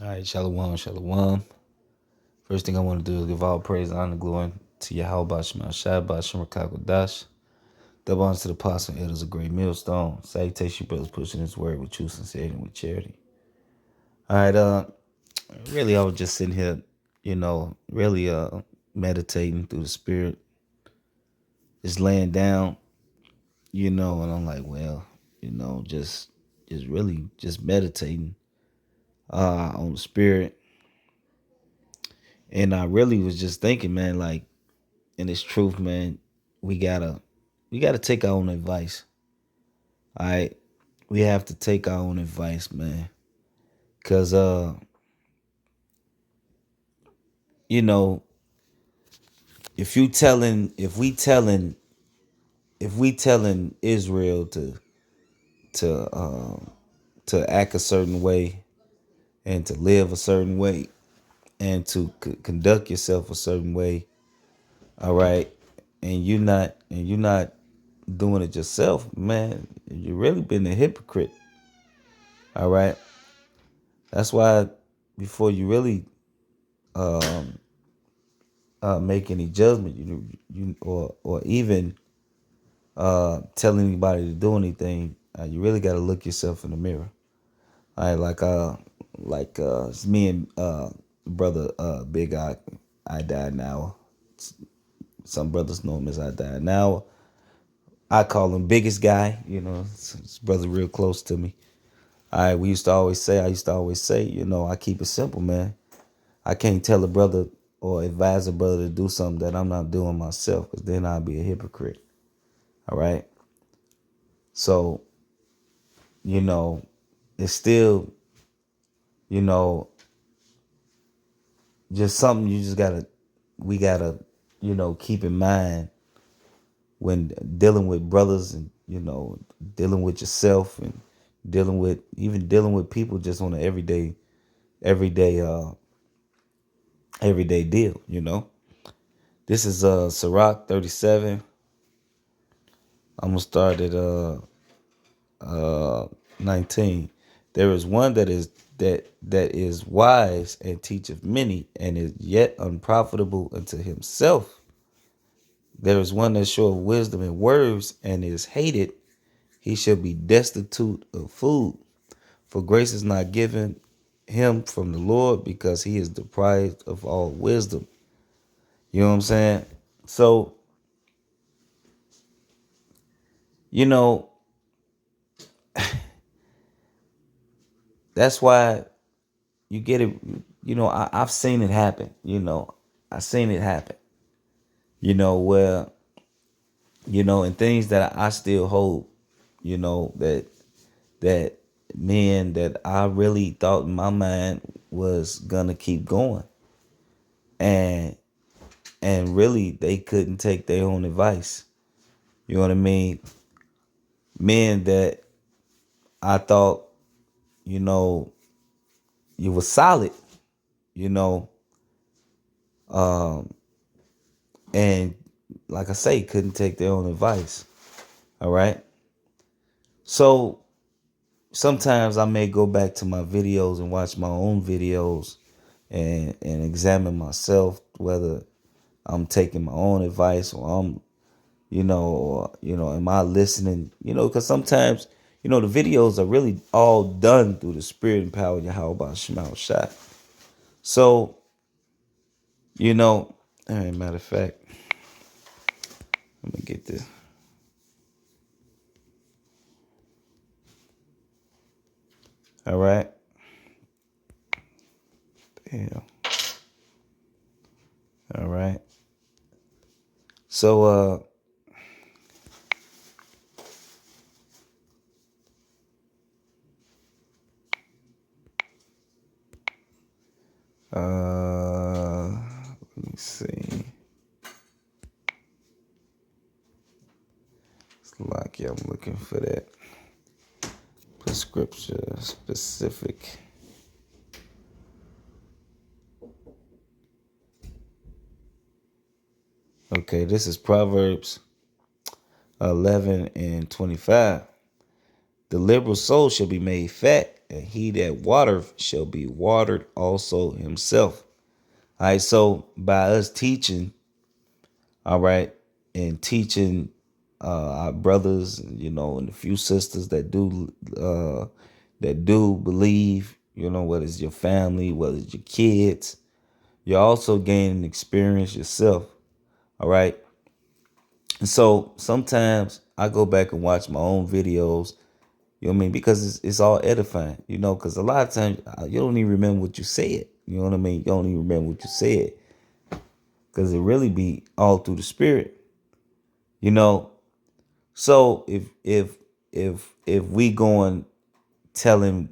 All right, shalom, shalom. First thing I want to do is give all praise, honor, glory to Yahweh Shema Shabbat Shem Dash. Double honor to the apostle and elders of great millstone. Salutation, brothers, pushing his word with true sincerity and with charity. All right, really, I was just sitting here, really meditating through the spirit, just laying down, and I'm like, well, just really just meditating on the spirit. And I really was just thinking, man, like, and it's truth, man. We gotta we gotta take our own advice. All right, we have to take our own advice, man. Cause you know, if we telling Israel to to act a certain way and to live a certain way and to conduct yourself a certain way, all right, and you're not doing it yourself, man, you really been a hypocrite. All right. That's why before you really make any judgment, or even tell anybody to do anything, you really got to look yourself in the mirror. All right, it's me and brother Big I died now. Some brothers know him as I died now. I call him biggest guy. His brother real close to me. All right, I used to always say, I keep it simple, man. I can't tell a brother or advise a brother to do something that I'm not doing myself, because then I'll be a hypocrite. All right. So, you know, it's still, you know, just something we gotta, keep in mind when dealing with brothers, and, dealing with yourself, and dealing with people just on an everyday, everyday deal. This is Sirach 37. I'm gonna start at 19. There is one that is wise and teacheth many, and is yet unprofitable unto himself. There is one that showeth wisdom in words, and is hated. He shall be destitute of food. For grace is not given him from the Lord, because he is deprived of all wisdom. You know what I'm saying? So, you know, that's why you get it. I've seen it happen. I've seen it happen. Where, and things that I still hold, that men that I really thought in my mind was gonna keep going, and really they couldn't take their own advice. You know what I mean? Men that I thought, you know, you were solid, you know, and like I say, couldn't take their own advice. All right. So sometimes I may go back to my videos and watch my own videos, and examine myself, whether I'm taking my own advice, or am I listening? Because sometimes, the videos are really all done through the spirit and power of Yahweh Shema Shai. So, all right, matter of fact, let me get this. All right. Damn. All right. So, let me see. It's lucky I'm looking for that prescription specific. Okay, this is Proverbs 11 and 25. The liberal soul shall be made fat, and he that watereth shall be watered also himself. All right, so by us teaching, all right, and teaching our brothers, and the few sisters that do believe, whether it's your family, whether it's your kids, you're also gaining experience yourself. All right. And so sometimes I go back and watch my own videos, you know what I mean? Because it's all edifying, because a lot of times you don't even remember what you said. You know what I mean? You don't even remember what you said because it really be all through the spirit, you know. So if we going telling,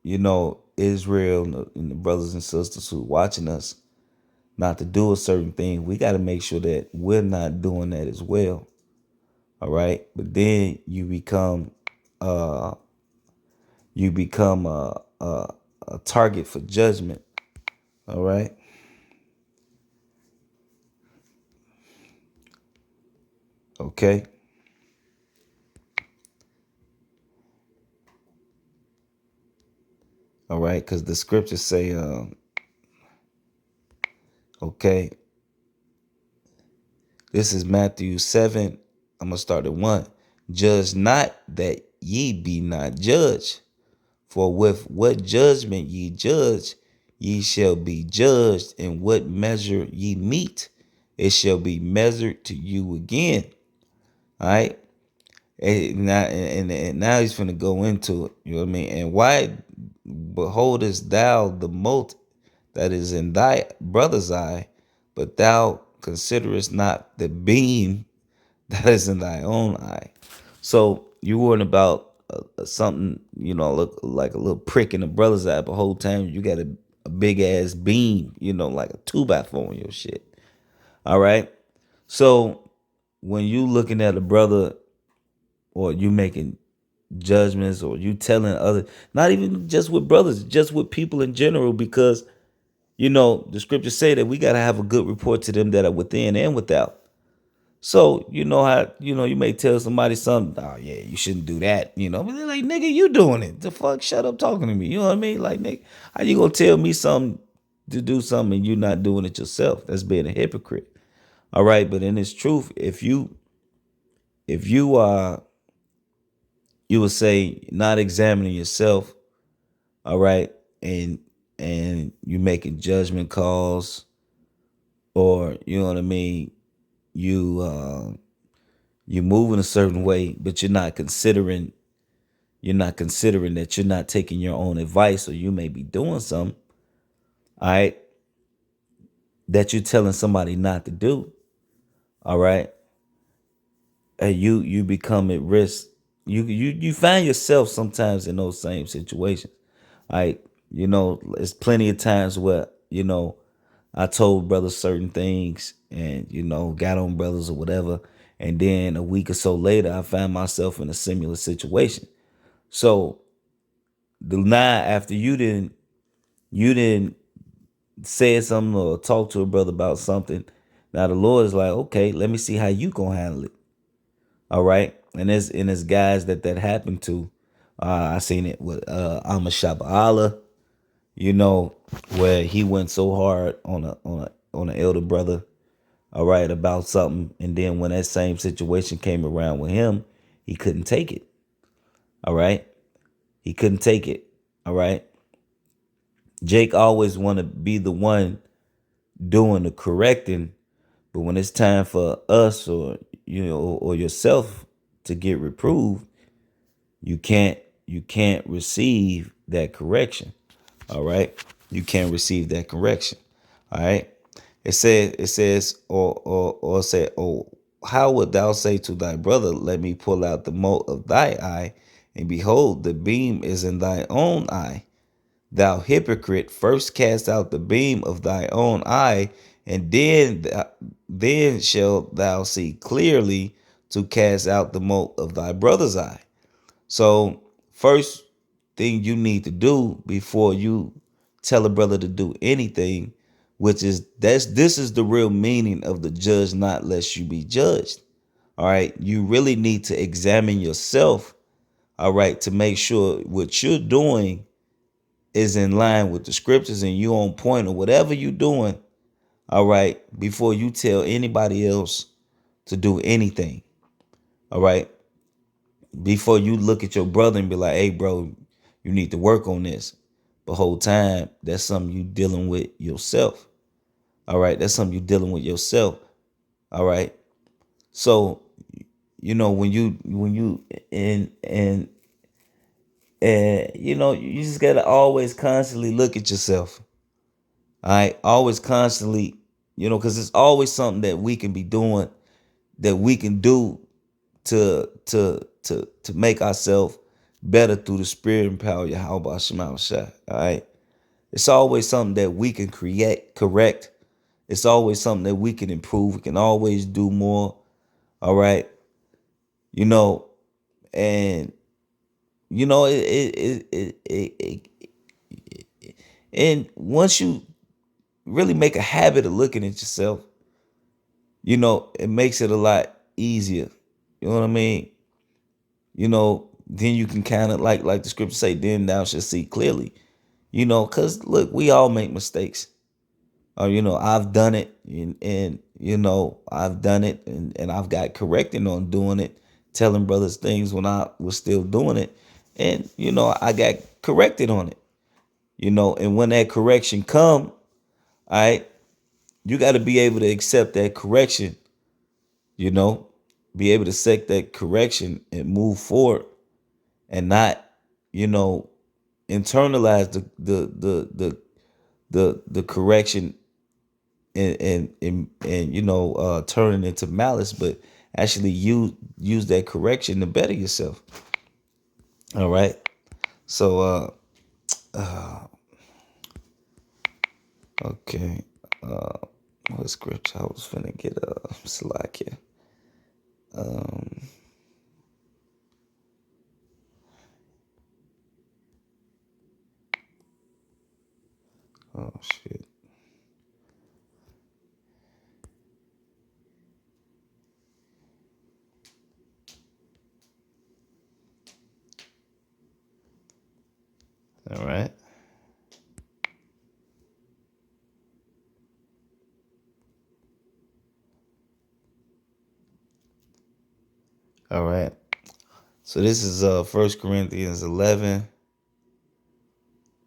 Israel and the brothers and sisters who watching us not to do a certain thing, we got to make sure that we're not doing that as well. All right. But then you become a target for judgment. All right. Okay. All right. Because the scriptures say, okay, this is Matthew 7. I'm going to start at 1. Judge not that ye be not judged. For with what judgment ye judge, ye shall be judged, and what measure ye meet, it shall be measured to you again. All right. And now he's finna go into it. You know what I mean? And why beholdest thou the mote that is in thy brother's eye, but thou considerest not the beam that is in thy own eye? So you worrying about something, look like a little prick in the brother's eye, but whole time you got a big ass beam, like a 2x4 on your shit. All right. So when you looking at a brother, or you making judgments, or you telling other, not even just with brothers, just with people in general, because the scriptures say that we got to have a good report to them that are within and without. So you know how you may tell somebody something. Oh yeah, you shouldn't do that. But they're like, nigga, you doing it? The fuck? Shut up talking to me. You know what I mean? Like, nigga, how you gonna tell me something to do something and you not doing it yourself? That's being a hypocrite. All right, but in its truth, if you are, you would say, not examining yourself, all right, and you making judgment calls, or you know what I mean, you moving a certain way, but you're not considering that you're not taking your own advice, or you may be doing something, all right, that you're telling somebody not to do, all right, and you become at risk. You find yourself sometimes in those same situations. All right. There's plenty of times where, I told brothers certain things and, got on brothers or whatever. And then a week or so later, I found myself in a similar situation. So the now after you didn't say something or talk to a brother about something. Now the Lord is like, okay, let me see how you gonna handle it. All right. And there's guys that happened to. I seen it with Amashaba Allah, where he went so hard on an elder brother, all right, about something, and then when that same situation came around with him, he couldn't take it. All right. He couldn't take it. All right. Jake always want to be the one doing the correcting, but when it's time for us, or yourself, to get reproved, you can't receive that correction. All right. You can't receive that correction. All right. It says, or say, oh, how would thou say to thy brother, let me pull out the mote of thy eye, and behold, the beam is in thy own eye? Thou hypocrite, first cast out the beam of thy own eye, and then shalt thou see clearly to cast out the mote of thy brother's eye. So first thing you need to do before you tell a brother to do anything, which is this is the real meaning of the judge not lest you be judged. All right. You really need to examine yourself. all right, to make sure what you're doing is in line with the scriptures and you on point or whatever you're doing, all right, before you tell anybody else to do anything, all right, before you look at your brother and be like, hey, bro, you need to work on this. The whole time, that's something you dealing with yourself, all right, that's something you dealing with yourself, all right. So, when you and you just gotta always constantly look at yourself. All right, always constantly, because it's always something that we can be doing, that we can do to make ourselves better through the spirit and power of Yahweh Shema Shai. All right, it's always something that we can correct. It's always something that we can improve. We can always do more. All right, you know, and and once you really make a habit of looking at yourself, it makes it a lot easier. You know what I mean? Then you can kind of like the scripture say, then thou shalt see clearly. Because look, we all make mistakes. I've done it, and I've done it, and I've got corrected on doing it, telling brothers things when I was still doing it, and I got corrected on it. And when that correction come, all right, you got to be able to accept that correction. You know, be able to accept that correction and move forward, and not, you know, internalize the correction and turn it into malice, but actually use that correction to better yourself. All right. So okay. What scripture I was finna get Salakia. Oh shit. All right. All right. So this is 1 Corinthians 11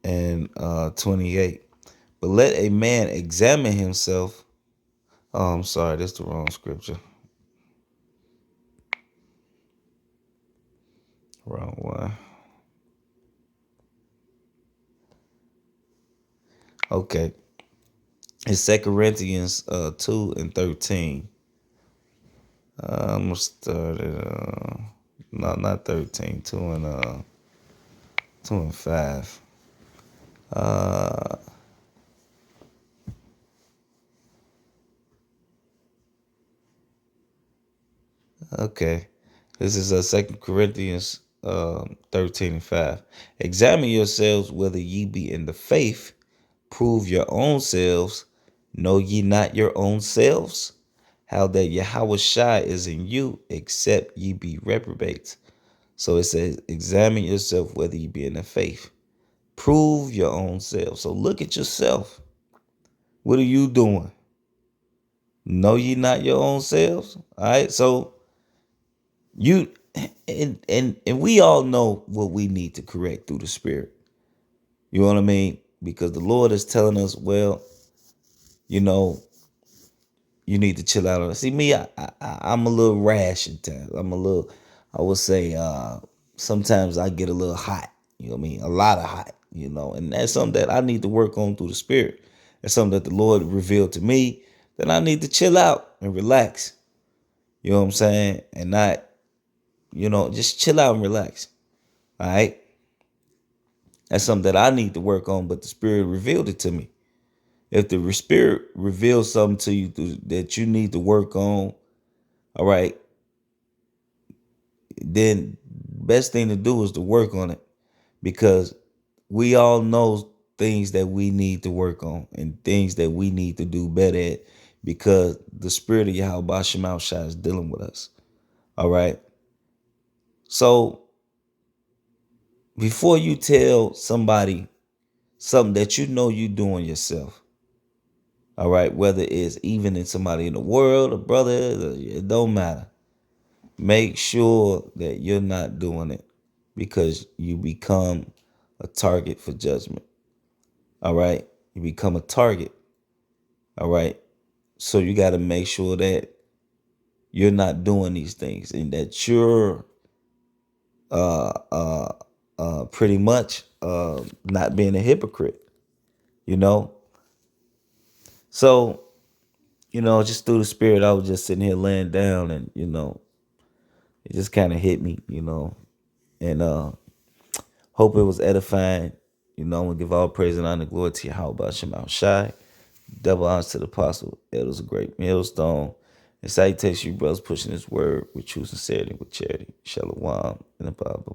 and 28. But let a man examine himself. Oh, I'm sorry, that's the wrong scripture. Wrong one. Okay. It's 2 Corinthians 2 and 13. I'm gonna start at no, not 13, 2 and 5. Uh okay. This is 2 Corinthians 13 and 5. Examine yourselves whether ye be in the faith, prove your own selves, know ye not your own selves, how that Yahweh Shai is in you, except ye be reprobates. So it says, examine yourself whether ye be in the faith. Prove your own self. So look at yourself. What are you doing? Know ye not your own selves? All right. So you and we all know what we need to correct through the spirit. You know what I mean? Because the Lord is telling us, well, you know, you need to chill out on it. See me, I'm a little rash at times. I would say sometimes I get a little hot, you know what I mean? A lot of hot, and that's something that I need to work on through the spirit. That's something that the Lord revealed to me that I need to chill out and relax. You know what I'm saying? And not, just chill out and relax. All right. That's something that I need to work on, but the spirit revealed it to me. If the spirit reveals something to you that you need to work on, all right, then best thing to do is to work on it, because we all know things that we need to work on and things that we need to do better at, because the spirit of Yahweh Shema Shai is dealing with us. All right. So before you tell somebody something that you know you doing yourself, all right, whether it's even in somebody in the world, a brother, it don't matter. Make sure that you're not doing it because you become a target for judgment. All right. You become a target. All right. So you got to make sure that you're not doing these things and that you're uh uh pretty much not being a hypocrite, you know? So, just through the spirit, I was just sitting here laying down and, it just kind of hit me, and hope it was edifying. I'm gonna give all praise and honor and glory to you. How about Shema Shai? Double honors to the apostle, elders a great millstone. And salutation you brothers pushing this word with true sincerity, with charity. Shalom and above.